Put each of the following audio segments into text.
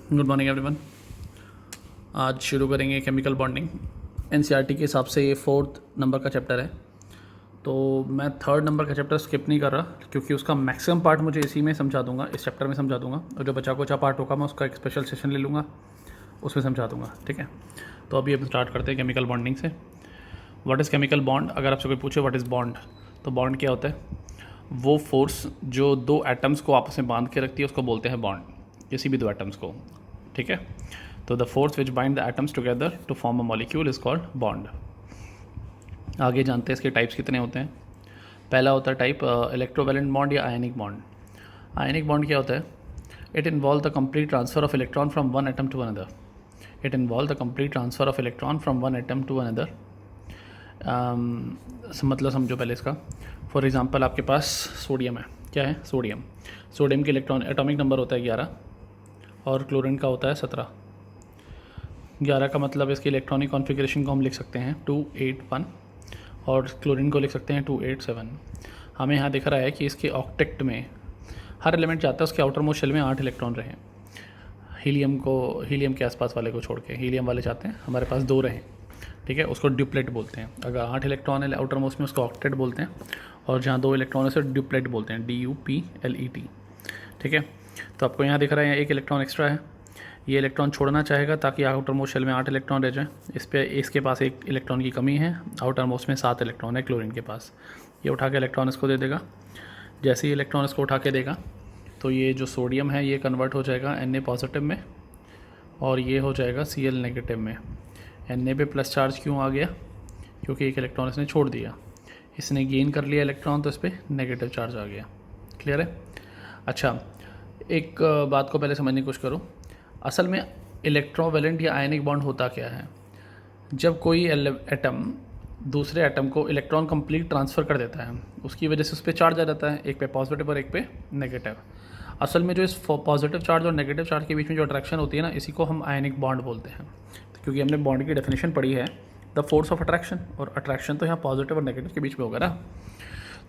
Good morning everyone. आज शुरू करेंगे केमिकल बॉन्डिंग। एनसीईआरटी के हिसाब से ये 4th नंबर का चैप्टर है, तो मैं 3rd नंबर का चैप्टर स्किप नहीं कर रहा क्योंकि उसका मैक्सिमम पार्ट मुझे इसी में समझा दूंगा, इस चैप्टर में समझा दूंगा, और जो बचा कुचा पार्ट होगा मैं उसका एक स्पेशल सेशन ले लूँगा, उसमें समझा दूंगा। ठीक है, तो अभी हम स्टार्ट करते हैं केमिकल बॉन्डिंग से। What is chemical bond? अगर आपसे कोई पूछे व्हाट इज़ बॉन्ड, तो बॉन्ड क्या होता है? वो फोर्स जो दो एटम्स को आपस में बांध के रखती है उसको बोलते हैं बॉन्ड, किसी भी दो एटम्स को। ठीक है, तो the force which bind the atoms together to form a molecule is called bond. आगे जानते हैं इसके टाइप्स कितने होते हैं। पहला होता है टाइप इलेक्ट्रोवैलेंट बॉन्ड या आयनिक बॉन्ड। आयनिक बॉन्ड क्या होता है? It involve the complete transfer of electron from one atom to another. It involve the complete transfer of electron from one atom to another. मतलब समझो पहले इसका। For example आपके पास sodium है। क्या है? सोडियम। सोडियम के इलेक्ट्रॉन एटॉमिक नंबर होता है 11 और क्लोरीन का होता है 17। 11 का मतलब इसकी इलेक्ट्रॉनिक कॉन्फ़िगरेशन को हम लिख सकते हैं 281 और क्लोरीन को लिख सकते हैं 287। हमें यहाँ दिख रहा है कि इसके ऑक्टेट में हर एलिमेंट चाहता है उसके आउटर मोस्ट शेल में 8 इलेक्ट्रॉन रहें। हीलियम के आसपास वाले को छोड़ के हीलियम वाले चाहते हैं हमारे पास 2 रहें। ठीक है, उसको ड्यूप्लेट बोलते हैं। अगर 8 इलेक्ट्रॉन है आउटर मोस्ट में उसको ऑक्टेट बोलते हैं, और जहाँ 2 इलेक्ट्रॉन है उसे ड्यूप्लेट बोलते हैं, DUPLET। ठीक है, तो आपको यहाँ दिख रहा है एक इलेक्ट्रॉन एक्स्ट्रा है। ये इलेक्ट्रॉन छोड़ना चाहेगा ताकि आउटर मोस्ट शेल में 8 इलेक्ट्रॉन रह जाए। इसके पास एक इलेक्ट्रॉन की कमी है, आउटर मोस्ट में 7 इलेक्ट्रॉन है क्लोरीन के पास। ये उठा के इलेक्ट्रॉन इसको दे देगा। जैसे ही इलेक्ट्रॉन इसको उठा के देगा तो ये जो सोडियम है ये कन्वर्ट हो जाएगा Na पॉजिटिव में, और ये हो जाएगा Cl नेगेटिव में। Na पे प्लस चार्ज क्यों आ गया? क्योंकि एक इलेक्ट्रॉन इसने छोड़ दिया, इसने गेन कर लिया इलेक्ट्रॉन, तो इस पर नेगेटिव चार्ज आ गया। क्लियर है? अच्छा, एक बात को पहले समझने की कोशिश करो। असल में इलेक्ट्रोवैलेंट या आयनिक बॉन्ड होता क्या है? जब कोई एटम दूसरे एटम को इलेक्ट्रॉन कंप्लीट ट्रांसफ़र कर देता है, उसकी वजह से उस पर चार्ज आ जाता है, एक पे पॉजिटिव और एक पे नेगेटिव। असल में जो इस पॉजिटिव चार्ज और नेगेटिव चार्ज के बीच में जो अट्रैक्शन होती है ना, इसी को हम आयनिक बॉन्ड बोलते हैं। क्योंकि हमने बॉन्ड की डेफिनेशन पढ़ी है द फोर्स ऑफ अट्रैक्शन, और अट्रैक्शन तो यहाँ पॉजिटिव और नेगेटिव के बीच में होगा ना।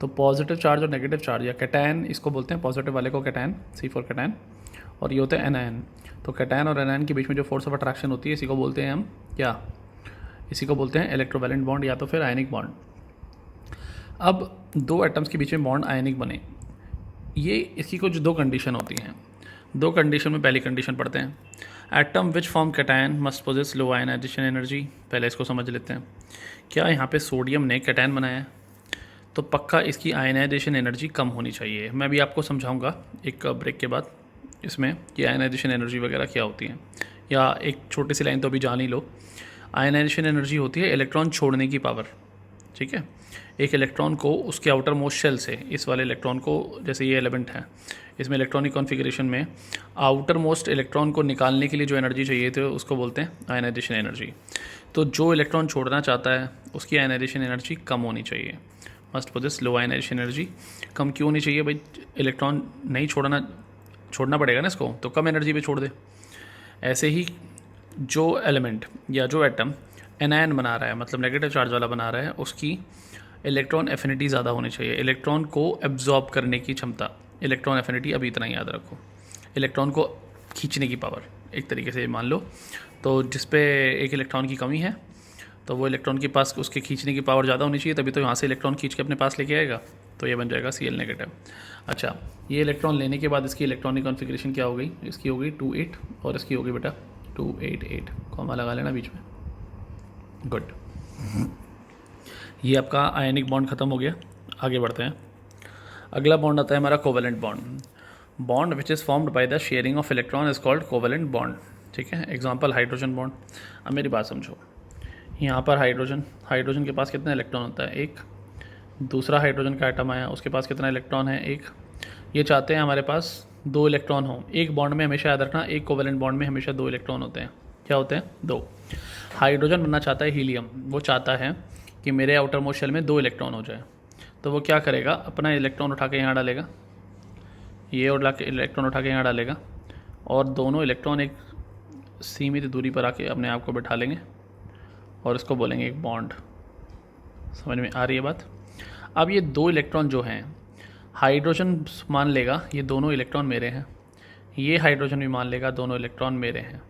तो पॉजिटिव चार्ज और नेगेटिव चार्ज या कैटायन इसको बोलते हैं, पॉजिटिव वाले को कैटायन, C4 कैटायन, और ये होते हैं एनायन। तो कैटायन और एनायन के बीच में जो फोर्स ऑफ अट्रैक्शन होती है इसी को बोलते हैं हम क्या? इसी को बोलते हैं इलेक्ट्रोवैलेंट बॉन्ड या तो फिर आयनिक बॉन्ड। अब दो एटम्स के बीच में बॉन्ड आयनिक बने, ये इसकी कुछ 2 कंडीशन होती हैं। 2 कंडीशन में पहली कंडीशन पढ़ते हैं। Atom which form cation must possess low ionisation energy. पहले इसको समझ लेते हैं। क्या यहाँ पे सोडियम ने कैटायन बनाया है, तो पक्का इसकी आयनाइजेशन एनर्जी कम होनी चाहिए। मैं भी आपको समझाऊंगा एक ब्रेक के बाद इसमें कि आयनाइजेशन एनर्जी वगैरह क्या होती है, या एक छोटी सी लाइन तो अभी जान ही लो। आयनाइजेशन एनर्जी होती है इलेक्ट्रॉन छोड़ने की पावर। ठीक है, एक इलेक्ट्रॉन को उसके आउटर मोस्ट शेल से, इस वाले इलेक्ट्रॉन को, जैसे ये एलिमेंट है, इसमें इलेक्ट्रॉनिक कॉन्फ़िगरेशन में आउटर मोस्ट इलेक्ट्रॉन को निकालने के लिए जो एनर्जी चाहिए थी उसको बोलते हैं आयनाइजेशन एनर्जी। तो जो इलेक्ट्रॉन छोड़ना चाहता है उसकी आयनाइजेशन एनर्जी कम होनी चाहिए, must possess low ionisation energy. कम क्यों होनी चाहिए भाई? इलेक्ट्रॉन नहीं छोड़ना पड़ेगा ना इसको, तो कम एनर्जी पे छोड़ दे। ऐसे ही जो एलिमेंट या जो एटम एनायन बना रहा है, मतलब नेगेटिव चार्ज वाला बना रहा है, उसकी इलेक्ट्रॉन एफिनिटी ज़्यादा होनी चाहिए, इलेक्ट्रॉन को एब्जॉर्ब करने की क्षमता। इलेक्ट्रॉन एफिनिटी अभी इतना ही याद रखो, इलेक्ट्रॉन को खींचने की पावर, एक तरीके से मान लो। तो जिस पे एक इलेक्ट्रॉन की कमी है तो वो इलेक्ट्रॉन के पास उसके खींचने की पावर ज़्यादा होनी चाहिए, तभी तो यहाँ से इलेक्ट्रॉन खींच के अपने पास लेके आएगा, तो ये बन जाएगा Cl नेगेटिव। अच्छा, ये इलेक्ट्रॉन लेने के बाद इसकी इलेक्ट्रॉनिक कॉन्फ़िगरेशन क्या हो गई? इसकी हो गई 28 और इसकी हो गई बेटा 288, कॉमा लगा लेना बीच में। गुड, ये आपका आयनिक बॉन्ड ख़त्म हो गया। आगे बढ़ते हैं। अगला बॉन्ड आता है हमारा covalent bond. Bond which is formed by the sharing of electron is called covalent bond. ठीक है, एग्जांपल हाइड्रोजन बॉन्ड। अब मेरी बात समझो, यहाँ पर हाइड्रोजन के पास कितना इलेक्ट्रॉन होता है? 1। दूसरा हाइड्रोजन का एटम आया, उसके पास कितना इलेक्ट्रॉन है? 1। ये चाहते हैं हमारे पास 2 इलेक्ट्रॉन हो। एक बॉन्ड में हमेशा याद रखना, एक कोवेलेंट बॉन्ड में हमेशा 2 इलेक्ट्रॉन होते हैं। क्या होते हैं? 2। हाइड्रोजन बनना चाहता है हीलियम, वो चाहता है कि मेरे आउटर मोस्ट शेल में 2 इलेक्ट्रॉन हो जाए, तो वो क्या करेगा? अपना इलेक्ट्रॉन उठा के यहाँ डालेगा, ये इलेक्ट्रॉन उठा के यहाँ डालेगा, और दोनों इलेक्ट्रॉन एक सीमित दूरी पर आके अपने आप को बैठा लेंगे और इसको बोलेंगे एक बॉन्ड। समझ में आ रही है बात? अब ये 2 इलेक्ट्रॉन जो हैं, हाइड्रोजन मान लेगा ये दोनों इलेक्ट्रॉन मेरे हैं, ये हाइड्रोजन भी मान लेगा दोनों इलेक्ट्रॉन मेरे हैं।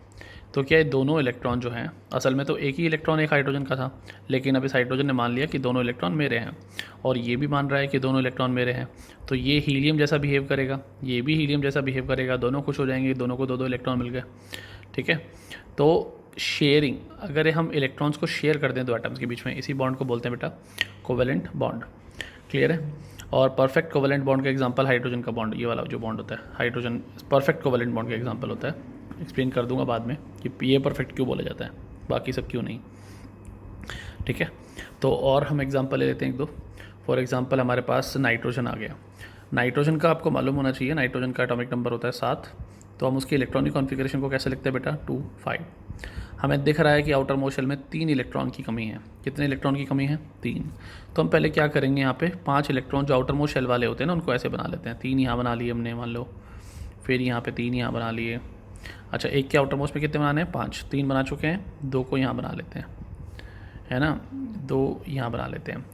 तो क्या ये दोनों इलेक्ट्रॉन जो हैं, असल में तो एक ही इलेक्ट्रॉन एक हाइड्रोजन का था, लेकिन अब इस हाइड्रोजन ने मान लिया कि दोनों इलेक्ट्रॉन मेरे हैं, और ये भी मान रहा है कि दोनों इलेक्ट्रॉन मेरे हैं। तो ये हीलियम जैसा बिहेव करेगा, ये भी हीलियम जैसा बिहेव करेगा, दोनों खुश हो जाएंगे, दोनों को दो दो इलेक्ट्रॉन मिल गए। ठीक है, तो शेयरिंग, अगर हम इलेक्ट्रॉन्स को शेयर कर दें दो एटम्स के बीच में, इसी बॉन्ड को बोलते हैं बेटा कोवेलेंट बॉन्ड। क्लियर है? और परफेक्ट कोवेलेंट बॉन्ड का एग्जांपल हाइड्रोजन का बॉन्ड, ये वाला जो बॉन्ड होता है हाइड्रोजन, परफेक्ट कोवेलेंट बॉन्ड का एग्जांपल होता है। एक्सप्लेन कर दूंगा बाद में कि ये परफेक्ट क्यों बोला जाता है, बाकी सब क्यों नहीं। ठीक है, तो और हम एग्जांपल ले लेते हैं एक दो। फॉर एग्जांपल हमारे पास नाइट्रोजन आ गया। नाइट्रोजन का आपको मालूम होना चाहिए, नाइट्रोजन का एटॉमिक नंबर होता है 7। तो हम उसकी इलेक्ट्रॉनिक कॉन्फ़िगरेशन को कैसे लिखते हैं बेटा, 2 5। हमें दिख रहा है कि आउटर मोस्ट शेल में 3 इलेक्ट्रॉन की कमी है। कितने इलेक्ट्रॉन की कमी है? 3। तो हम पहले क्या करेंगे, यहाँ पे 5 इलेक्ट्रॉन जो आउटर मोस्ट शेल वाले होते हैं ना, उनको ऐसे बना लेते हैं। 3 यहाँ बना लिए हमने मान लो, फिर यहाँ पे 3 यहाँ बना लिए। अच्छा, एक के आउटर मोस्ट में कितने बनाने हैं? 5। 3 बना चुके हैं, 2 को यहाँ बना लेते हैं, है ना, 2 यहाँ बना लेते हैं।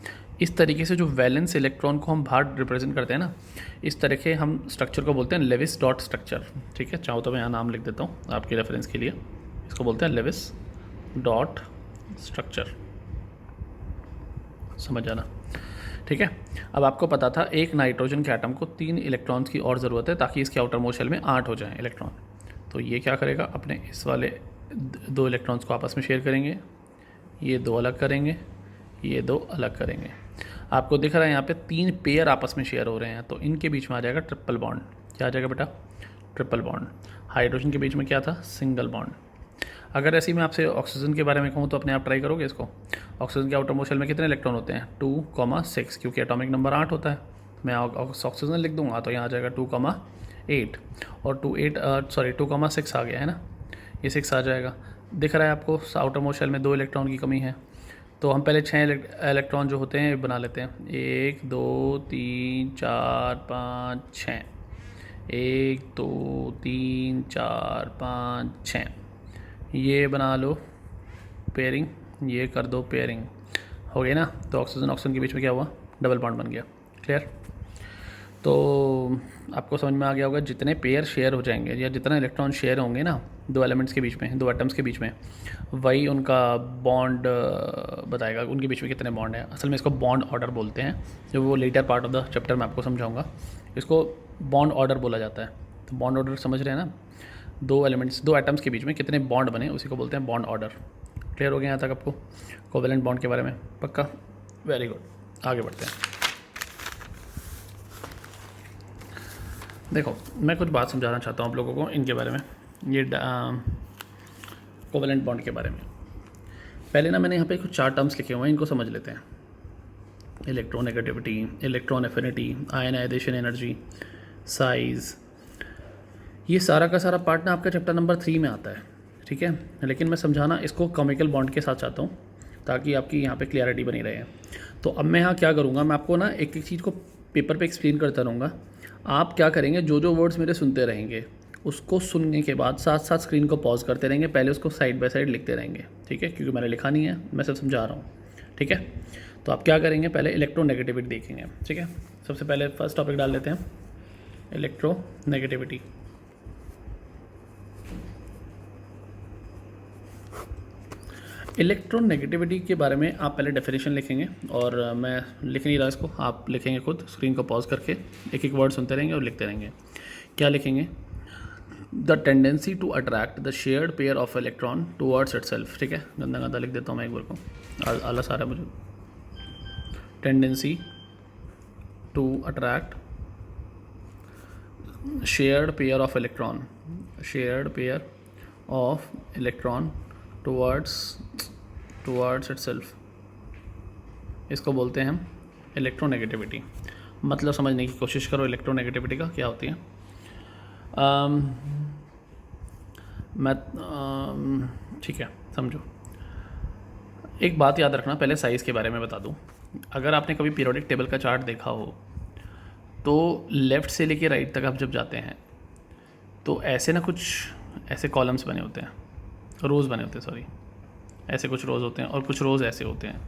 इस तरीके से जो वैलेंस इलेक्ट्रॉन को हम बाहर रिप्रेजेंट करते हैं ना, इस तरह के हम स्ट्रक्चर को बोलते हैं लेविस डॉट स्ट्रक्चर। ठीक है, चाहो तो मैं यहाँ नाम लिख देता हूँ आपके रेफरेंस के लिए, इसको बोलते हैं लेविस डॉट स्ट्रक्चर, समझ आना। ठीक है, अब आपको पता था एक नाइट्रोजन के एटम को 3 इलेक्ट्रॉन्स की और ज़रूरत है ताकि इसके आउटर मोस्ट शेल में 8 हो जाएं इलेक्ट्रॉन। तो ये क्या करेगा, अपने इस वाले 2 इलेक्ट्रॉन्स को आपस में शेयर करेंगे, ये 2 अलग करेंगे, ये 2 अलग करेंगे। आपको दिख रहा है यहाँ पे 3 पेयर आपस में शेयर हो रहे हैं, तो इनके बीच में आ जाएगा ट्रिपल बॉन्ड। क्या आ जाएगा बेटा? Triple bond. हाइड्रोजन के बीच में क्या था? Single bond. अगर ऐसे ही मैं आपसे ऑक्सीजन के बारे में कहूँ तो अपने आप ट्राई करोगे इसको। ऑक्सीजन के आउटर मोस्ट शेल में कितने इलेक्ट्रॉन होते हैं? 2,6, क्योंकि एटॉमिक नंबर 8 होता है। मैं ऑक्सीजन लिख दूंगा तो यहाँ आ जाएगा 2,8, और 2,6 आ गया है ना, ये 6 आ जाएगा। दिख रहा है आपको आउटर मोस्ट शेल में 2 इलेक्ट्रॉन की कमी है। तो हम पहले 6 इलेक्ट्रॉन जो होते हैं बना लेते हैं। 1 2 3 4 5 6, 1 2 3 4 5 6, ये बना लो पेयरिंग, ये कर दो पेयरिंग, हो गई ना। तो ऑक्सीजन के बीच में क्या हुआ? डबल बॉन्ड बन गया। क्लियर? तो आपको समझ में आ गया होगा, जितने पेयर शेयर हो जाएंगे या जितना इलेक्ट्रॉन शेयर होंगे ना 2 एलिमेंट्स के बीच में, 2 एटम्स के बीच में, वही उनका बॉन्ड बताएगा उनके बीच में कितने बॉन्ड हैं। असल में इसको बॉन्ड ऑर्डर बोलते हैं, जो वो latter part of the chapter में आपको समझाऊंगा। इसको बॉन्ड ऑर्डर बोला जाता है। तो बॉन्ड ऑर्डर समझ रहे हैं ना, 2 एलिमेंट्स 2 एटम्स के बीच में कितने बॉन्ड बने, उसी को बोलते हैं बॉन्ड ऑर्डर। क्लियर हो गया यहाँ तक आपको कोवेलेंट बॉन्ड के बारे में? पक्का? वेरी गुड, आगे बढ़ते हैं। देखो, मैं कुछ बात समझाना चाहता हूँ आप लोगों को इनके बारे में, ये कोवेलेंट बॉन्ड के बारे में। पहले ना मैंने यहाँ पे कुछ 4 टर्म्स लिखे हुए हैं, इनको समझ लेते हैं। Electronegativity, electron affinity, ionisation energy, size, ये सारा का सारा पार्ट ना आपका चैप्टर नंबर 3 में आता है। ठीक है, लेकिन मैं समझाना इसको केमिकल बॉन्ड के साथ चाहता हूँ ताकि आपकी यहाँ पे क्लियरिटी बनी रहे। तो अब मैं यहाँ क्या करूँगा, मैं आपको ना एक एक चीज़ को पेपर पे एक्सप्लेन करता रहूँगा। आप क्या करेंगे, जो जो वर्ड्स मेरे सुनते रहेंगे उसको सुनने के बाद साथ साथ स्क्रीन को पॉज करते रहेंगे, पहले उसको साइड बाय साइड लिखते रहेंगे। ठीक है, क्योंकि मैंने लिखा नहीं है, मैं सिर्फ समझा रहा हूँ। ठीक है, तो आप क्या करेंगे, पहले इलेक्ट्रोनेगेटिविटी देखेंगे। ठीक है, सबसे पहले फर्स्ट टॉपिक डाल लेते हैं, इलेक्ट्रोनेगेटिविटी। इलेक्ट्रोनेगेटिविटी के बारे में आप पहले डेफिनेशन लिखेंगे, और मैं लिख नहीं रहा इसको, आप लिखेंगे खुद, स्क्रीन को पॉज करके एक एक वर्ड सुनते रहेंगे और लिखते रहेंगे। क्या लिखेंगे? The tendency to attract the shared pair of electron towards itself. ठीक है, गंदा गंदा लिख देता हूँ मैं एक बार को, आलस आ रहा है मुझे। Tendency to attract shared pair of electron, shared pair of electron towards itself, इसको बोलते हैं हम इलेक्ट्रोनेगेटिविटी। मतलब समझने की कोशिश करो इलेक्ट्रोनेगेटिविटी का क्या होती है। ठीक है, समझो। एक बात याद रखना, पहले साइज़ के बारे में बता दूं। अगर आपने कभी पीरियोडिक टेबल का चार्ट देखा हो तो लेफ़्ट से लेके राइट तक आप जब जाते हैं तो ऐसे ना कुछ ऐसे कॉलम्स बने होते हैं, रोज़ बने होते हैं, सॉरी, ऐसे कुछ रोज़ होते हैं और कुछ रोज़ ऐसे होते हैं।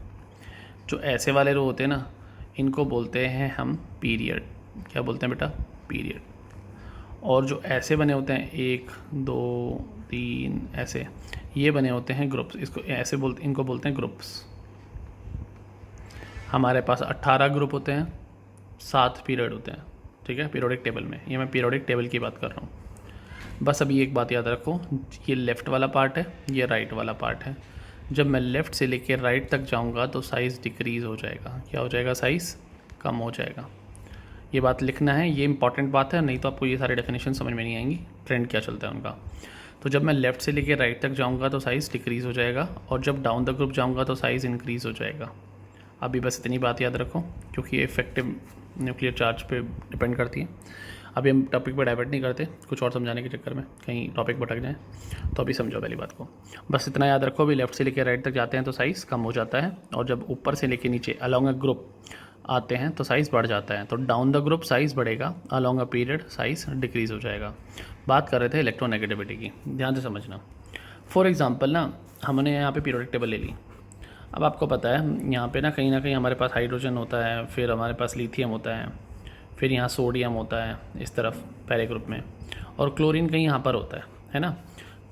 जो ऐसे वाले रो होते हैं ना, इनको बोलते हैं हम पीरियड। क्या बोलते हैं बेटा? पीरियड। और जो ऐसे बने होते हैं 1 2 3 ऐसे, ये बने होते हैं ग्रुप्स। इसको ऐसे बोलते, इनको बोलते हैं ग्रुप्स। हमारे पास 18 ग्रुप होते हैं, 7 पीरियड होते हैं, ठीक है, पीरियोडिक टेबल में। ये मैं पीरियोडिक टेबल की बात कर रहा हूँ। बस अभी एक बात याद रखो, ये लेफ़्ट वाला पार्ट है, ये राइट वाला पार्ट है। जब मैं लेफ़्ट से लेकर राइट तक जाऊँगा तो साइज़ डिक्रीज़ हो जाएगा। क्या हो जाएगा? साइज़ कम हो जाएगा। ये बात लिखना है, ये इंपॉर्टेंट बात है, नहीं तो आपको ये सारे डेफिनेशन समझ में नहीं आएंगी, ट्रेंड क्या चलता है उनका। तो जब मैं लेफ़्ट से लेकर राइट तक जाऊँगा तो साइज़ डिक्रीज़ हो जाएगा, और जब डाउन द ग्रुप जाऊँगा तो साइज़ इंक्रीज़ हो जाएगा। अभी बस इतनी बात याद रखो, क्योंकि ये इफेक्टिव न्यूक्लियर चार्ज पे डिपेंड करती है। अभी हम टॉपिक पर डाइवर्ट नहीं करते कुछ और समझाने के चक्कर में, कहीं टॉपिक भटक जाए। तो अभी समझो पहली बात को, बस इतना याद रखो, अभी लेफ़्ट से लेकर राइट तक जाते हैं तो साइज़ कम हो जाता है, और जब ऊपर से लेकर नीचे अलॉन्ग अ ग्रुप आते हैं तो साइज़ बढ़ जाता है। तो डाउन द ग्रुप साइज़ बढ़ेगा, along a period size decrease हो जाएगा। बात कर रहे थे इलेक्ट्रोनेगेटिविटी की, ध्यान से समझना। फॉर एग्जांपल ना, हमने यहाँ पे पीरियोडिक टेबल ले ली। अब आपको पता है यहाँ पे ना कहीं हमारे पास हाइड्रोजन होता है, फिर हमारे पास लिथियम होता है, फिर यहाँ सोडियम होता है इस तरफ पहले ग्रुप में, और क्लोरीन कहीं यहाँ पर होता है ना।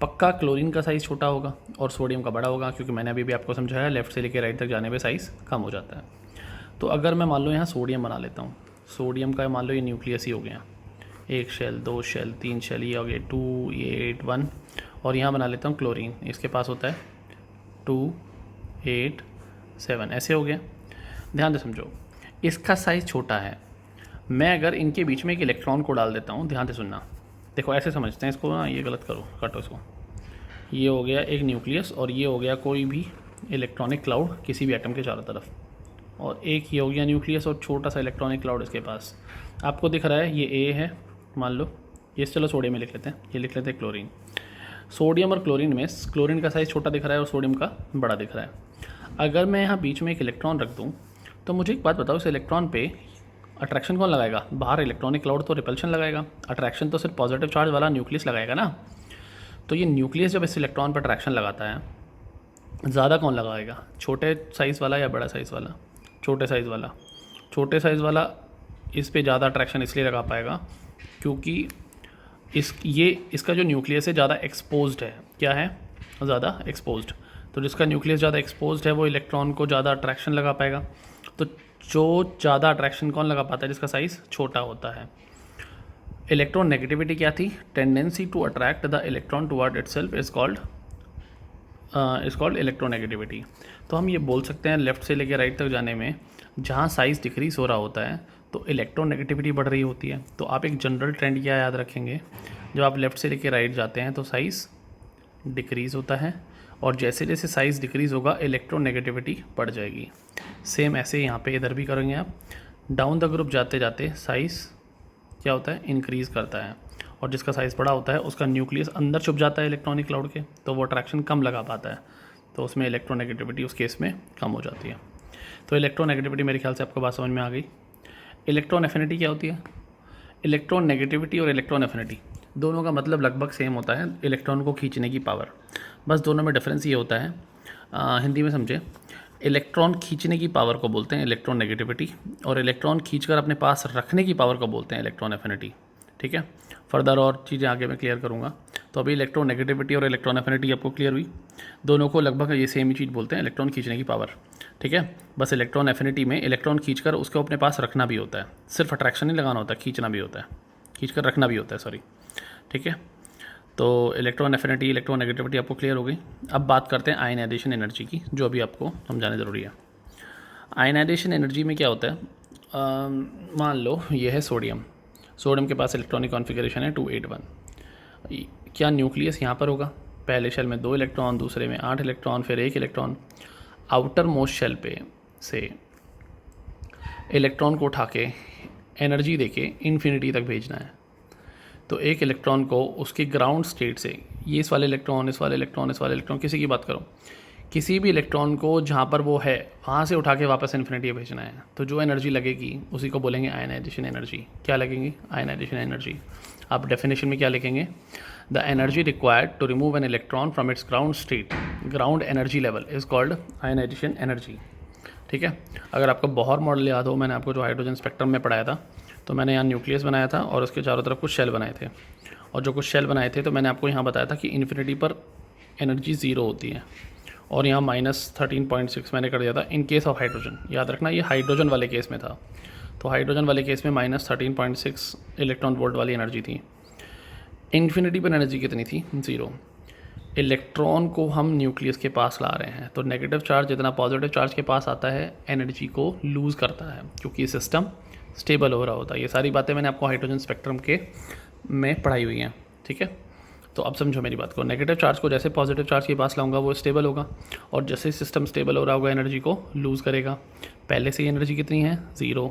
पक्का क्लोरीन का साइज़ छोटा होगा और सोडियम का बड़ा होगा, क्योंकि मैंने अभी भी आपको समझाया लेफ़्ट से लेकर राइट तक जाने पे साइज़ कम हो जाता है। तो अगर मैं मान लो यहाँ सोडियम बना लेता हूँ, सोडियम का मान लो ये न्यूक्लियस ही हो गया, 1 शेल 2 शेल 3 शेल, ये हो गया 2 8 1, और यहाँ बना लेता हूँ क्लोरीन, इसके पास होता है 2 8 7, ऐसे हो गया। ध्यान से समझो, इसका साइज़ छोटा है। मैं अगर इनके बीच में एक इलेक्ट्रॉन को डाल देता हूँ, ध्यान से सुनना, देखो ऐसे समझते हैं इसको ना, ये गलत करो, काटो इसको। ये हो गया एक न्यूक्लियस, और ये हो गया कोई भी इलेक्ट्रॉनिक क्लाउड किसी भी एटम के चारों तरफ, और एक ये हो गया न्यूक्लियस और छोटा सा इलेक्ट्रॉनिक क्लाउड इसके पास। आपको दिख रहा है ये ए है, मान लो ये, चलो सोडियम में लिख लेते हैं, ये लिख लेते हैं क्लोरीन। सोडियम और क्लोरीन में क्लोरीन का साइज़ छोटा दिख रहा है और सोडियम का बड़ा दिख रहा है। अगर मैं यहाँ बीच में एक इलेक्ट्रॉन रख दूँ, तो मुझे एक बात बताओ, इस इलेक्ट्रॉन पे अट्रैक्शन कौन लगाएगा? बाहर इलेक्ट्रॉनिक क्लाउड तो रिपल्शन लगाएगा, अट्रैक्शन तो सिर्फ पॉजिटिव चार्ज वाला न्यूक्लियस लगाएगा ना। तो ये न्यूक्लियस जब इस इलेक्ट्रॉन पर अट्रैक्शन लगाता है, ज़्यादा कौन लगाएगा? छोटे साइज़ वाला या बड़ा साइज़ वाला? छोटे साइज़ वाला। छोटे साइज़ वाला इस पे ज़्यादा अट्रैक्शन इसलिए लगा पाएगा क्योंकि इसका जो न्यूक्लियस है ज़्यादा एक्सपोज्ड है। क्या है? ज़्यादा एक्सपोज्ड। तो जिसका न्यूक्लियस ज़्यादा एक्सपोज्ड है वो इलेक्ट्रॉन को ज़्यादा अट्रैक्शन लगा पाएगा। तो जो ज़्यादा अट्रैक्शन कौन लगा पाता है? जिसका साइज़ छोटा होता है। इलेक्ट्रॉन नेगेटिविटी क्या थी? Tendency to attract the electron toward itself is called electronegativity. तो हम ये बोल सकते हैं लेफ़्ट से लेकर राइट तक जाने में जहाँ साइज़ डिक्रीज़ हो रहा होता है तो इलेक्ट्रोनेगेटिविटी बढ़ रही होती है। तो आप एक जनरल ट्रेंड क्या याद रखेंगे, जब आप लेफ़्ट से लेकर राइट जाते हैं तो साइज़ डिक्रीज़ होता है, और जैसे जैसे साइज़ डिक्रीज़ होगा इलेक्ट्रोनेगेटिविटी बढ़ जाएगी। सेम ऐसे यहाँ पे इधर भी करेंगे आप। डाउन द ग्रुप जाते जाते साइज़ क्या होता है? इंक्रीज़ करता है, और जिसका साइज़ बड़ा होता है उसका न्यूक्लियस अंदर छुप जाता है इलेक्ट्रॉनिक क्लाउड के, तो वो अट्रैक्शन कम लगा पाता है, तो उसमें इलेक्ट्रोनेगेटिविटी उस केस में कम हो जाती है। तो इलेक्ट्रोनेगेटिविटी मेरे ख्याल से आपको बात समझ में आ गई। इलेक्ट्रॉन एफिनिटी क्या होती है? इलेक्ट्रॉन नेगेटिविटी और इलेक्ट्रॉन एफिनिटी दोनों का मतलब लगभग सेम होता है, इलेक्ट्रॉन को खींचने की पावर। बस दोनों में डिफरेंस ये होता है, हिंदी में समझे, इलेक्ट्रॉन खींचने की पावर को बोलते हैं इलेक्ट्रॉन नेगेटिविटी, और इलेक्ट्रॉन खींचकर अपने पास रखने की पावर को बोलते हैं इलेक्ट्रॉन एफिनिटी। ठीक है, फर्दर और चीज़ें आगे मैं क्लियर करूँगा। तो अभी इलेक्ट्रॉन नेगेटिविटी और इलेक्ट्रॉन एफिनिटी आपको क्लियर हुई। दोनों को लगभग ये सेम ही चीज़ बोलते हैं, इलेक्ट्रॉन खींचने की पावर। ठीक है, बस इलेक्ट्रॉन एफिनिटी में इलेक्ट्रॉन खींचकर उसको अपने पास रखना भी होता है, सिर्फ अट्रैक्शन नहीं लगाना होता, खींचना भी होता है, खींचकर रखना भी होता है, सॉरी। ठीक है, तो इलेक्ट्रॉन एफिनिटी इलेक्ट्रॉन नेगेटिविटी आपको क्लियर हो गई। अब बात करते हैं आयनाइजेशन एनर्जी की, जो अभी आपको समझाना ज़रूरी है। आयनाइजेशन एनर्जी में क्या होता है, मान लो ये है सोडियम, सोडियम के पास इलेक्ट्रॉनिक कॉन्फ़िगरेशन है 281। क्या न्यूक्लियस यहाँ पर होगा? पहले शेल में 2 इलेक्ट्रॉन, दूसरे में 8 इलेक्ट्रॉन, फिर 1 इलेक्ट्रॉन। आउटर मोस्ट शेल पे से इलेक्ट्रॉन को उठा के एनर्जी देके इन्फिनिटी तक भेजना है। तो एक इलेक्ट्रॉन को उसके ग्राउंड स्टेट से, ये इस वाले इलेक्ट्रॉन, इस वाले इलेक्ट्रॉन, इस वाले इलेक्ट्रॉन, किसी की बात करो, किसी भी इलेक्ट्रॉन को जहाँ पर वो है वहाँ से उठा के वापस इन्फिनिटी भेजना है। तो जो एनर्जी लगेगी उसी को बोलेंगे आयनाइजेशन एनर्जी। क्या लगेंगी? Ionization energy. आप डेफिनेशन में क्या लिखेंगे? The energy required to remove an electron from its ground state, ground energy level, is called ionisation energy. ठीक है, अगर आपको बोहर मॉडल याद हो, मैंने आपको जो हाइड्रोजन स्पेक्ट्रम में पढ़ाया था, तो मैंने यहाँ न्यूक्लियस बनाया था और उसके चारों तरफ कुछ शेल बनाए थे, और जो कुछ शेल बनाए थे तो मैंने आपको यहाँ बताया था कि इन्फिनिटी पर एनर्जी 0 होती है, और यहाँ -13.6 मैंने कर दिया था इन केस ऑफ हाइड्रोजन। याद रखना ये हाइड्रोजन वाले केस में था, तो हाइड्रोजन वाले केस में -13.6 इलेक्ट्रॉन वोल्ट वाली एनर्जी थी। इन्फिनिटी पर एनर्जी कितनी थी? 0। इलेक्ट्रॉन को हम न्यूक्लियस के पास ला रहे हैं, तो नेगेटिव चार्ज जितना पॉजिटिव चार्ज के पास आता है एनर्जी को लूज़ करता है, क्योंकि सिस्टम स्टेबल हो रहा होता है। ये सारी बातें मैंने आपको हाइड्रोजन स्पेक्ट्रम के में पढ़ाई हुई हैं, ठीक है। तो अब समझो मेरी बात को, नेगेटिव चार्ज को जैसे पॉजिटिव चार्ज के पास लाऊंगा वो स्टेबल होगा, और जैसे सिस्टम स्टेबल हो रहा होगा एनर्जी को लूज़ करेगा। पहले से ही एनर्जी कितनी है? 0,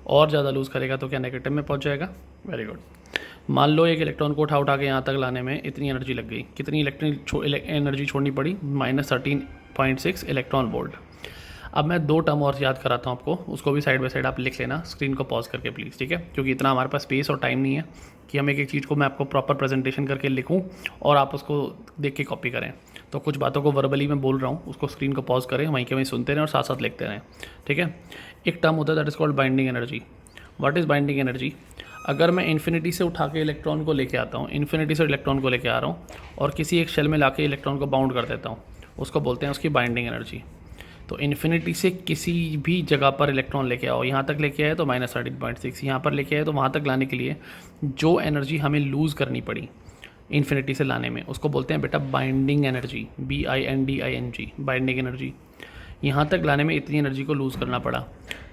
और ज़्यादा लूज़ करेगा तो क्या नेगेटिव में पहुंच जाएगा? Very good. मान लो एक इलेक्ट्रॉन को उठा के यहाँ तक लाने में इतनी एनर्जी लग गई, कितनी एनर्जी छोड़नी पड़ी? -13.6 इलेक्ट्रॉन वोल्ट। अब मैं 2 टर्म और याद कराता हूँ आपको, उसको भी साइड बाय साइड आप लिख लेना, स्क्रीन को पॉज करके प्लीज़, ठीक है, क्योंकि इतना हमारे पास स्पेस और टाइम नहीं है कि हम एक एक चीज़ को मैं आपको प्रॉपर प्रेजेंटेशन करके लिखूँ और आप उसको देख के कॉपी करें। तो कुछ बातों को वर्बली मैं बोल रहा हूँ, उसको स्क्रीन को पॉज करें, वहीं के वहीं सुनते रहें और साथ साथ लिखते रहें, ठीक है। एक टर्म होता है that is called binding energy. What is binding energy? अगर मैं इन्फिनिटी से उठा के इलेक्ट्रॉन को लेके आता हूँ, इन्फिनिटी से इलेक्ट्रॉन को लेके आ रहा हूँ और किसी एक शेल में लाके इलेक्ट्रॉन को बाउंड कर देता हूँ, उसको बोलते हैं उसकी बाइंडिंग एनर्जी। तो इन्फिनिटी से किसी भी जगह पर इलेक्ट्रॉन लेके आओ, यहाँ तक लेके आए तो -13.6, यहाँ पर लेके आए तो वहाँ तक लाने के लिए जो एनर्जी हमें लूज़ करनी पड़ी इन्फिनिटी से लाने में, उसको बोलते हैं बेटा binding energy, BINDING, binding energy. यहाँ तक लाने में इतनी एनर्जी को लूज़ करना पड़ा,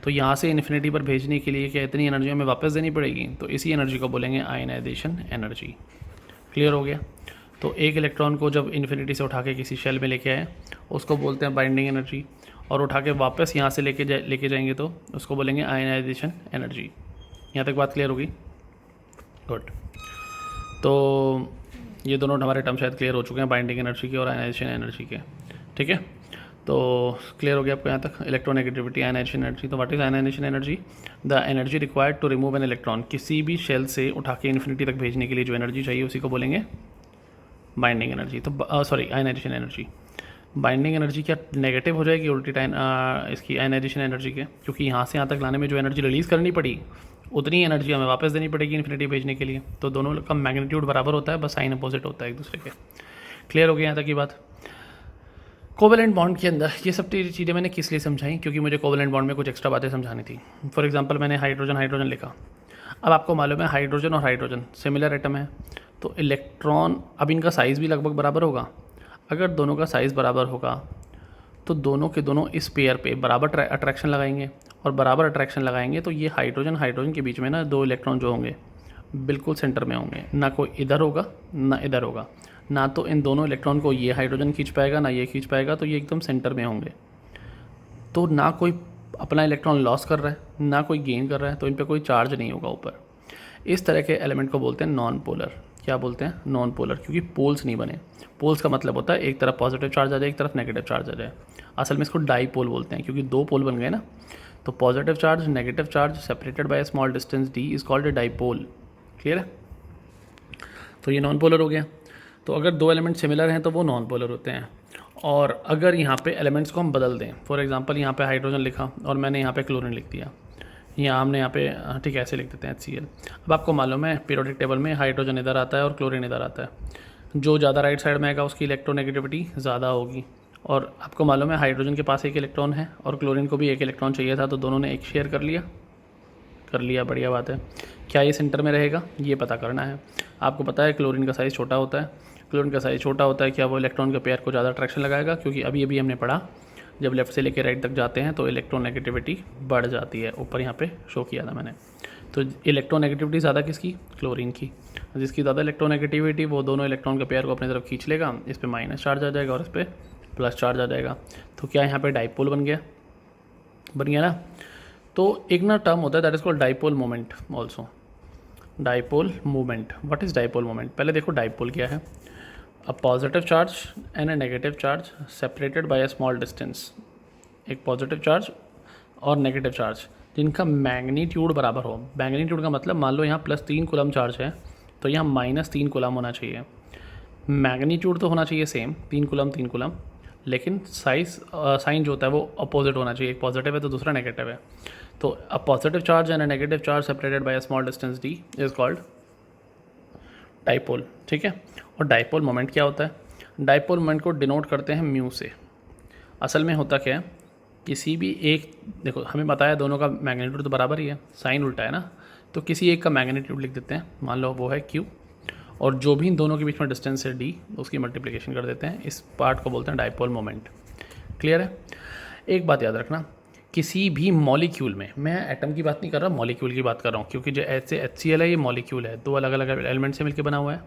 तो यहाँ से इन्फिनिटी पर भेजने के लिए क्या इतनी एनर्जी हमें वापस देनी पड़ेगी, तो इसी एनर्जी को बोलेंगे आयनाइजेशन एनर्जी। क्लियर हो गया? तो एक इलेक्ट्रॉन को जब इन्फिनिटी से उठा के किसी शेल में लेके आए उसको बोलते हैं बाइंडिंग एनर्जी, और उठा के वापस यहाँ से लेके जाएंगे तो उसको बोलेंगे आयनाइजेशन एनर्जी। यहाँ तक बात क्लियर होगी? गुड। तो ये दोनों हमारे टर्म शायद क्लियर हो चुके हैं, बाइंडिंग एनर्जी के और आयनाइजेशन एनर्जी के, ठीक है। तो क्लियर हो गया आपको यहाँ तक इलेक्ट्रोनेगेटिविटी, आयनाइजेशन एनर्जी। तो what is ionisation energy? The energy required to remove an electron. किसी भी शेल से उठा के इन्फिनिटी तक भेजने के लिए जो एनर्जी चाहिए उसी को बोलेंगे बाइंडिंग एनर्जी। तो sorry, ionisation energy. Binding energy क्या नेगेटिव हो जाएगी उल्टी टाइम इसकी आयनाइजेशन एनर्जी के? क्योंकि यहाँ से यहाँ तक लाने में जो एनर्जी रिलीज़ करनी पड़ी उतनी एनर्जी हमें वापस देनी पड़ेगी इन्फिनिटी भेजने के लिए। तो दोनों का मैग्नीट्यूड बराबर होता है, बस साइन अपोजिट होता है एक दूसरे के। क्लियर हो गया यहाँ तक की बात? कोवेलेंट बॉन्ड के अंदर ये सब चीज़ें मैंने किस लिए समझाई? क्योंकि मुझे कोवेलेंट बॉन्ड में कुछ एक्स्ट्रा बातें समझानी थी। फॉर एग्जांपल मैंने हाइड्रोजन लिखा। अब आपको मालूम है हाइड्रोजन और हाइड्रोजन सिमिलर एटम है, तो इलेक्ट्रॉन, अब इनका साइज़ भी लगभग बराबर होगा। अगर दोनों का साइज़ बराबर होगा तो दोनों के दोनों इस पेयर पे बराबर अट्रैक्शन लगाएंगे, और बराबर अट्रैक्शन लगाएंगे तो ये हाइड्रोजन के बीच में ना 2 इलेक्ट्रॉन जो होंगे बिल्कुल सेंटर में होंगे, ना कोई इधर होगा ना इधर होगा, ना तो इन दोनों इलेक्ट्रॉन को ये हाइड्रोजन खींच पाएगा ना ये खींच पाएगा, तो ये एकदम सेंटर में होंगे। तो ना कोई अपना इलेक्ट्रॉन लॉस कर रहा है ना कोई गेन कर रहा है, तो इन पर कोई चार्ज नहीं होगा ऊपर। इस तरह के एलिमेंट को बोलते हैं नॉन पोलर। क्या बोलते हैं? नॉन पोलर, क्योंकि पोल्स नहीं बने। पोल्स का मतलब होता है एक तरफ पॉजिटिव चार्ज आ जाए एक तरफ नेगेटिव चार्ज आ जाए। असल में इसको डाईपोल बोलते हैं, क्योंकि 2 पोल बन गए ना। तो positive charge negative charge separated by small distance d is called a dipole. Clear है? तो ये नॉन पोलर हो गया। तो अगर 2 एलिमेंट सिमिलर हैं तो वो नॉन पोलर होते हैं। और अगर यहाँ पे एलिमेंट्स को हम बदल दें, फॉर एग्जांपल यहाँ पे हाइड्रोजन लिखा और मैंने यहाँ पे क्लोरीन लिख दिया, या हमने यहाँ पे ठीक है ऐसे लिख देते हैं HCl। अब आपको मालूम है पीरियोडिक टेबल में हाइड्रोजन इधर आता है और क्लोरीन इधर आता है। जो ज़्यादा राइट साइड में आएगा उसकी इलेक्ट्रोनेगेटिविटी ज़्यादा होगी। और आपको मालूम है हाइड्रोजन के पास 1 इलेक्ट्रॉन है और क्लोरीन को भी 1 इलेक्ट्रॉन चाहिए था, तो दोनों ने 1 शेयर कर लिया। बढ़िया बात है। क्या ये सेंटर में रहेगा? ये पता करना है। आपको पता है क्लोरीन का साइज़ छोटा होता है। क्लोरीन का साइज़ छोटा होता है, क्या वो इलेक्ट्रॉन के पेयर को ज़्यादा अट्रैक्शन लगाएगा? क्योंकि अभी हमने पढ़ा जब लेफ्ट से लेकर राइट तक जाते हैं तो इलेक्ट्रोनेगेटिविटी बढ़ जाती है। ऊपर यहाँ पे शो किया था मैंने। तो इलेक्ट्रोनेगेटिविटी ज़्यादा किसकी? क्लोरीन की। जिसकी ज़्यादा इलेक्ट्रोनेगेटिविटी वो दोनों इलेक्ट्रॉन के पेयर को अपनी तरफ खींच लेगा, इस पर माइनस चार्ज आ जाएगा और इस पर प्लस चार्ज आ जाएगा। तो क्या यहाँ पे डाईपोल बन गया ना। तो एक ना टर्म होता है that is called dipole moment also. Dipole moment. What is dipole moment? पहले देखो डाईपोल क्या है। A positive charge and a negative charge separated by a small distance. एक पॉजिटिव चार्ज और नेगेटिव चार्ज जिनका मैग्नीट्यूड बराबर हो। मैग्नीट्यूड का मतलब मान लो यहाँ +3 कूलम चार्ज है तो यहाँ -3 कूलम होना चाहिए। मैग्नीट्यूड तो होना चाहिए सेम 3 कूलम, लेकिन साइन जो होता है वो अपोजिट होना चाहिए। एक पॉजिटिव है तो दूसरा नेगेटिव है। तो a positive charge and a negative charge separated by a small distance d is called dipole, ठीक है। और डाइपोल मोमेंट क्या होता है? डाइपोल मोमेंट को डिनोट करते हैं म्यू से। असल में होता क्या है, किसी भी एक, देखो हमें बताया दोनों का मैग्नीट्यूड तो बराबर ही है, साइन उल्टा है ना, तो किसी एक का मैग्नीट्यूड लिख देते हैं, मान लो वो है q, और जो भी इन दोनों के बीच में डिस्टेंस है d, उसकी मल्टीप्लिकेशन कर देते हैं। इस पार्ट को बोलते हैं डाइपोल मोमेंट। क्लियर है? एक बात याद रखना, किसी भी मॉलिक्यूल में, मैं एटम की बात नहीं कर रहा, मॉलिक्यूल की बात कर रहा हूँ, क्योंकि जो ऐसे HCl है ये मॉलिक्यूल है, दो अलग अलग एलिमेंट से मिलकर बना हुआ है।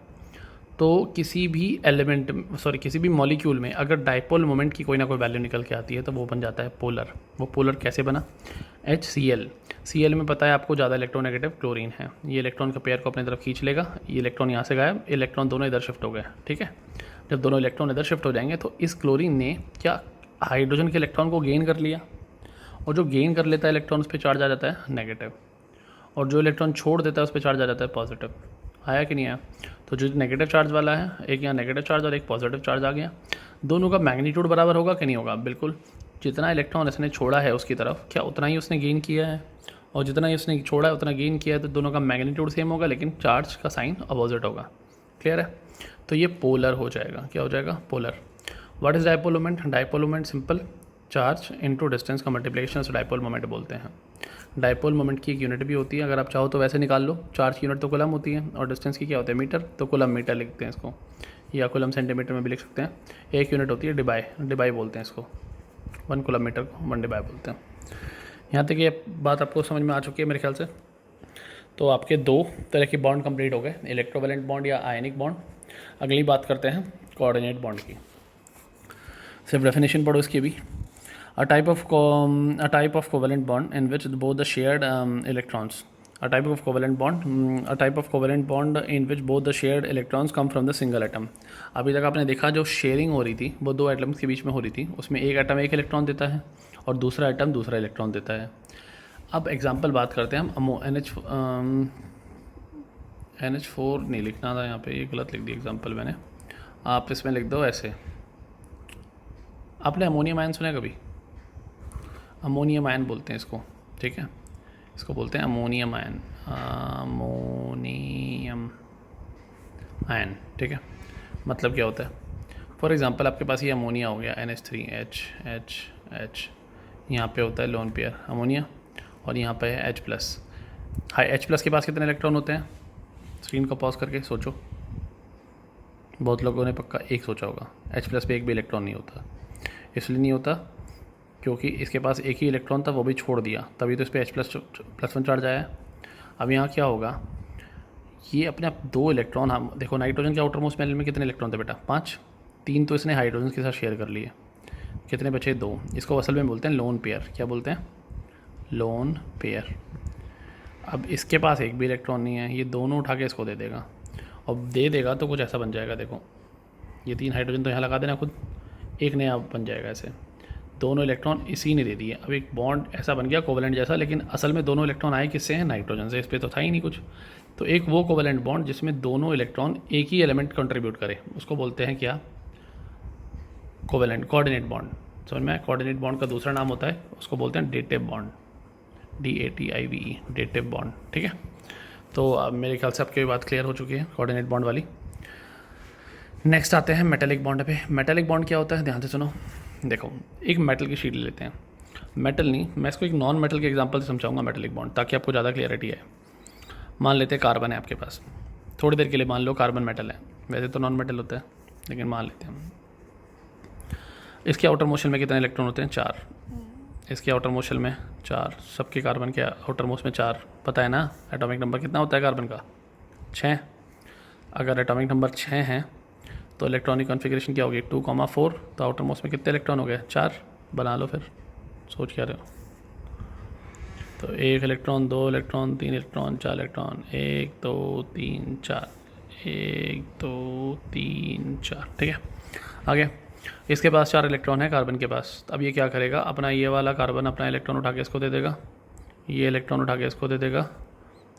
तो किसी भी एलिमेंट, सॉरी किसी भी मॉलिक्यूल में अगर डाइपोल मोमेंट की कोई ना कोई वैल्यू निकल के आती है तो वो बन जाता है पोलर। वो पोलर कैसे बना? HCl, Cl में पता है आपको ज़्यादा इलेक्ट्रोनेगेटिव क्लोरीन है, ये इलेक्ट्रॉन के पेयर को अपनी तरफ खींच लेगा, ये इलेक्ट्रॉन यहाँ से गायब, इलेक्ट्रॉन दोनों इधर शिफ्ट हो गए, ठीक है। जब दोनों इलेक्ट्रॉन इधर शिफ्ट हो जाएंगे तो इस क्लोरीन ने क्या हाइड्रोजन के इलेक्ट्रॉन को गेन कर लिया, और जो गेन कर लेता है इलेक्ट्रॉन उस पर चार्ज आ जाता है नेगेटिव, और जो इलेक्ट्रॉन छोड़ देता है उस पर चार्ज आ जाता है पॉजिटिव। आया कि नहीं आया? तो जो नेगेटिव चार्ज वाला है, एक यहाँ नेगेटिव चार्ज और एक पॉजिटिव चार्ज आ गया, दोनों का मैग्नीट्यूड बराबर होगा कि नहीं होगा? बिल्कुल। जितना इलेक्ट्रॉन इसने छोड़ा है उसकी तरफ, क्या उतना ही उसने गेन किया है, और जितना ही उसने छोड़ा है उतना गेन किया है, तो दोनों का मैग्नीट्यूड सेम होगा लेकिन चार्ज का साइन अपोजिट होगा। क्लियर है? तो ये पोलर हो जाएगा। क्या हो जाएगा? Polar. What is dipole moment? Dipole moment simple, charge into distance का मल्टीप्लिकेशन से डाइपोल मोमेंट बोलते हैं। डाइपोल मोमेंट की एक यूनिट भी होती है, अगर आप चाहो तो वैसे निकाल लो, चार्ज की यूनिट तो कूलम होती है और डिस्टेंस की क्या होता है? मीटर, तो कूलम मीटर लिखते हैं इसको, या कूलम सेंटीमीटर में भी लिख सकते हैं। एक यूनिट होती है डिबाई, डिबाई बोलते हैं इसको, 1 कूलम मीटर को 1 डिबाई बोलते हैं। यहाँ तक ये बात आपको समझ में आ चुकी है मेरे ख्याल से। तो आपके दो तरह के बॉन्ड कंप्लीट हो गए, इलेक्ट्रोवैलेंट बॉन्ड या आयनिक बॉन्ड। अगली बात करते हैं कोऑर्डिनेट बॉन्ड की। सिर्फ डेफिनेशन पढ़ो इसकी भी। A type of covalent bond in which both the shared electrons. A type of covalent bond in which both the shared electrons come from the single atom. अभी तक आपने देखा जो शेयरिंग हो रही थी वो दो एटम्स के बीच में हो रही थी, उसमें एक एटम एक इलेक्ट्रॉन देता है और दूसरा एटम दूसरा इलेक्ट्रॉन देता है। अब एग्जांपल बात करते हैं हम NH4 नहीं लिखना था यहाँ पे, ये गलत लिख दिया एग्जांपल मैंने, आप इसमें लिख दो ऐसे। आपने अमोनियम आयन सुना है कभी? अमोनियम आयन बोलते हैं इसको, ठीक है, इसको बोलते हैं अमोनियम आयन, अमोनियम आयन, ठीक है। मतलब क्या होता है? फॉर एग्जांपल आपके पास ये अमोनिया हो गया NH3H, यहाँ पे होता है लोन पेयर अमोनिया, और यहाँ पे है H+। हाई H+ के पास कितने इलेक्ट्रॉन होते हैं? स्क्रीन को पॉज करके सोचो, बहुत लोगों ने पक्का एक सोचा होगा। H+ पे एक भी इलेक्ट्रॉन नहीं होता, इसलिए नहीं होता क्योंकि इसके पास एक ही इलेक्ट्रॉन था, वो भी छोड़ दिया, तभी तो इस पर H+1 चार्ज आया है। अब यहाँ क्या होगा, ये अपने आप दो इलेक्ट्रॉन, हम देखो नाइट्रोजन के आउटर मोस्ट में कितने इलेक्ट्रॉन थे बेटा? 5, 3 तो इसने हाइड्रोजन के साथ शेयर कर लिए, कितने बचे? 2। इसको असल में बोलते हैं लोन पेयर। क्या बोलते हैं? Lone pair. अब इसके पास एक भी इलेक्ट्रॉन नहीं है, ये दोनों उठा के इसको दे देगा, और दे देगा तो कुछ ऐसा बन जाएगा, देखो ये 3 हाइड्रोजन तो यहाँ लगा देना खुद, एक नया बन जाएगा ऐसे, दोनों इलेक्ट्रॉन इसी ने दे दिए। अब एक बॉन्ड ऐसा बन गया कोवेलेंट जैसा, लेकिन असल में दोनों इलेक्ट्रॉन आए किससे हैं? नाइट्रोजन से, इस पर तो था ही नहीं कुछ। तो एक वो कोवेलेंट बॉन्ड जिसमें दोनों इलेक्ट्रॉन एक ही एलिमेंट कंट्रीब्यूट करे, उसको बोलते हैं क्या? Covalent, coordinate bond. समझ में? कोऑर्डिनेट बॉन्ड का दूसरा नाम होता है, उसको बोलते हैं dative bond, DATIVE, dative bond, ठीक है। तो अब मेरे ख्याल से आपकी बात क्लियर हो चुकी है कोऑर्डिनेट बॉन्ड वाली। नेक्स्ट आते हैं मेटेलिक बॉन्ड पे। मेटेलिक बॉन्ड क्या होता है? ध्यान से सुनो। देखो एक मेटल की शीट ले लेते हैं, मेटल नहीं, मैं इसको एक नॉन मेटल के एग्जांपल से समझाऊंगा मेटेलिक बॉन्ड, ताकि आपको ज़्यादा क्लियरिटी है। मान लेते हैं कार्बन है आपके पास, थोड़ी देर के लिए मान लो कार्बन मेटल है, वैसे तो नॉन मेटल होता है लेकिन मान लेते हैं। इसके आउटर मोशन में कितने इलेक्ट्रॉन होते हैं? 4। इसके आउटर मोशन में 4, सबके कार्बन के आउटर मोस्ट में 4, पता है ना एटॉमिक नंबर कितना होता है कार्बन का? 6। अगर एटॉमिक नंबर 6 है तो इलेक्ट्रॉनिक कॉन्फ़िगरेशन क्या होगी? 2,4। तो आउटर मोस्ट में कितने इलेक्ट्रॉन हो गए? 4। बना लो फिर, सोच क्या रहे हो? तो 1 इलेक्ट्रॉन, 2 इलेक्ट्रॉन, 3 इलेक्ट्रॉन, 4 इलेक्ट्रॉन, 1 2 3 4, 1 2 3 4, ठीक है। आगे इसके पास 4 इलेक्ट्रॉन है कार्बन के पास। अब ये क्या करेगा? अपना ये वाला कार्बन अपना इलेक्ट्रॉन उठा के इसको दे देगा, ये इलेक्ट्रॉन उठा के इसको दे देगा,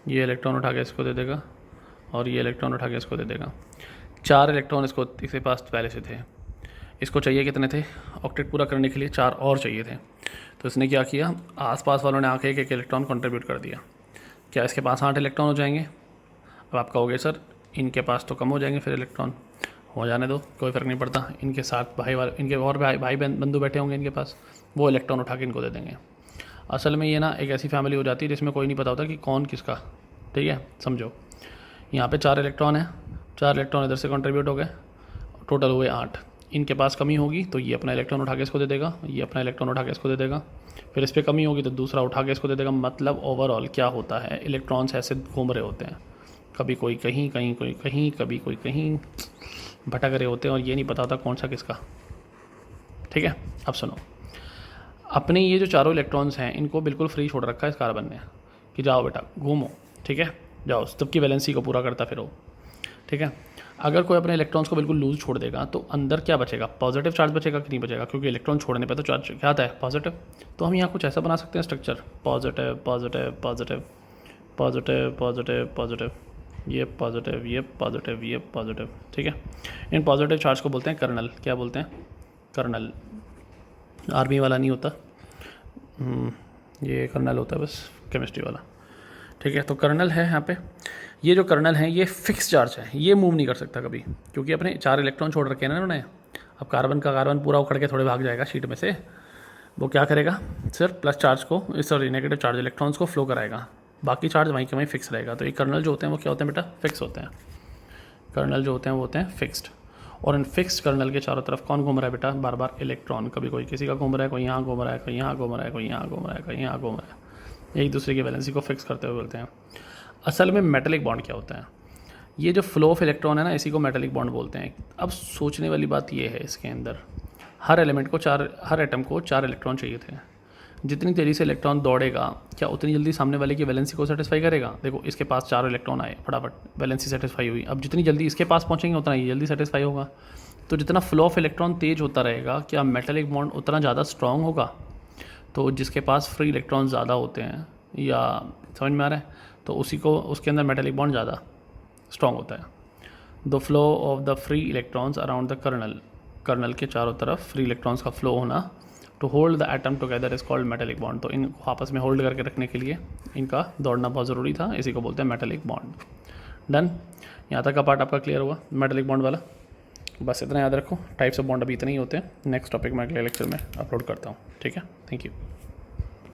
ये इलेक्ट्रॉन उठा के इसको दे देगा, और ये इलेक्ट्रॉन उठा के इसको दे देगा। 4 इलेक्ट्रॉन इसके पास पहले से थे। इसको चाहिए कितने थे? ऑक्टेट पूरा करने के लिए 4 और चाहिए थे। तो इसने क्या किया, आसपास वालों ने आके एक एक इलेक्ट्रॉन कंट्रीब्यूट कर दिया। क्या इसके पास 8 इलेक्ट्रॉन हो जाएंगे? अब आप कहोगे सर इनके पास तो कम हो जाएंगे, फिर इलेक्ट्रॉन हो जाने दो, कोई फ़र्क नहीं पड़ता। इनके साथ भाई वाले, इनके और भाई बंधु बैठे होंगे इनके पास, वो इलेक्ट्रॉन उठा के इनको दे देंगे। असल में ये ना एक ऐसी फैमिली हो जाती है जिसमें कोई नहीं पता होता कि कौन किसका। ठीक है, समझो यहाँ पे 4 इलेक्ट्रॉन है, 4 इलेक्ट्रॉन इधर से कंट्रीब्यूट हो गए, टोटल हुए 8। इनके पास कमी होगी तो ये अपना इलेक्ट्रॉन उठा के इसको दे देगा, ये अपना इलेक्ट्रॉन उठा के इसको दे देगा, फिर इस पर कमी होगी तो दूसरा उठा के इसको दे देगा। मतलब ओवरऑल क्या होता है, इलेक्ट्रॉन्स ऐसे घूम रहे होते हैं, कभी कोई कहीं कहीं कोई कहीं, कभी कोई कहीं भटक रहे होते हैं और ये नहीं पता होता कौन सा किसका। ठीक है, अब सुनो, अपने ये जो चारों इलेक्ट्रॉन्स हैं इनको बिल्कुल फ्री छोड़ रखा है इस कार्बन ने कि जाओ बेटा घूमो। ठीक है, जाओ, सबकी वैलेंसी को पूरा करता फिरो। ठीक है, अगर कोई अपने इलेक्ट्रॉन्स को बिल्कुल लूज छोड़ देगा तो अंदर क्या बचेगा, पॉजिटिव चार्ज बचेगा कि नहीं बचेगा, क्योंकि इलेक्ट्रॉन छोड़ने पे तो चार्ज क्या आता है, पॉजिटिव। तो हम यहाँ कुछ ऐसा बना सकते हैं structure, positive positive positive positive positive positive, ये पॉजिटिव ये पॉजिटिव ये पॉजिटिव। ठीक है, इन पॉजिटिव चार्ज को बोलते हैं कर्नल। क्या बोलते हैं, कर्नल। आर्मी वाला नहीं होता, ये कर्नल होता है बस, केमिस्ट्री वाला। ठीक है, तो कर्नल है यहाँ पे। ये जो कर्नल है ये फिक्स चार्ज है, ये मूव नहीं कर सकता कभी, क्योंकि अपने 4 इलेक्ट्रॉन छोड़ रखे हैं ना इन्होंने। अब कार्बन का कार्बन पूरा उखड़ के थोड़े भाग जाएगा शीट में से, वो क्या करेगा, सिर्फ प्लस चार्ज को, सॉरी नेगेटिव चार्ज इलेक्ट्रॉन्स को फ्लो कराएगा, बाकी चार्ज वहीं के वहीं फिक्स रहेगा। तो ये कर्नल जो होते हैं वो क्या होते हैं बेटा, फिक्स होते हैं। कर्नल जो होते हैं वो होते हैं फिक्स्ड। और इन फिक्स्ड कर्नल के चारों तरफ कौन घूम रहा है बेटा, बार बार इलेक्ट्रॉन, कभी कोई किसी का घूम रहा है, कोई यहाँ घूम रहा है, कोई यहाँ घूम रहा है, कोई यहाँ घूम रहा है, कोई यहाँ घूम रहा है, एक दूसरे की वैलेंसी को फिक्स करते हुए बोलते हैं। असल में मेटेलिक बॉन्ड क्या होता है, ये जो फ्लो ऑफ इलेक्ट्रॉन है ना, इसी को मेटेलिक बॉन्ड बोलते हैं। अब सोचने वाली बात ये है, इसके अंदर हर एलिमेंट को हर एटम को 4 इलेक्ट्रॉन चाहिए थे। जितनी तेज़ी से इलेक्ट्रॉन दौड़ेगा क्या उतनी जल्दी सामने वाले की वैलेंसी को सेटिस्फाई करेगा। देखो इसके पास 4 इलेक्ट्रॉन आए, फटाफट वैलेंसी सेटिस्फाई हुई। अब जितनी जल्दी इसके पास पहुँचेंगे उतना ही जल्दी सेटिस्फाई होगा। तो जितना फ्लो ऑफ इलेक्ट्रॉन तेज होता रहेगा, क्या मेटेलिक बॉन्ड उतना ज़्यादा स्ट्रॉन्ग होगा। तो जिसके पास फ्री इलेक्ट्रॉन ज़्यादा होते हैं, या समझ में आ रहा है, तो उसी को, उसके अंदर मेटेलिक बॉन्ड ज़्यादा स्ट्रॉन्ग होता है। The flow of the free electrons around the kernel, kernel के चारों तरफ फ्री इलेक्ट्रॉन्स का फ्लो होना, to hold the atom together is called metallic bond. तो इनको आपस में होल्ड करके रखने के लिए इनका दौड़ना बहुत ज़रूरी था, इसी को बोलते हैं मेटेलिक बॉन्ड। डन, यहाँ तक का पार्ट आपका क्लियर हुआ मेटेलिक बॉन्ड वाला। बस इतना याद रखो, टाइप्स ऑफ बॉन्ड अभी इतने ही होते हैं। नेक्स्ट टॉपिक मैं अगले लेक्चर में अपलोड करता हूँ। ठीक है, थैंक यू।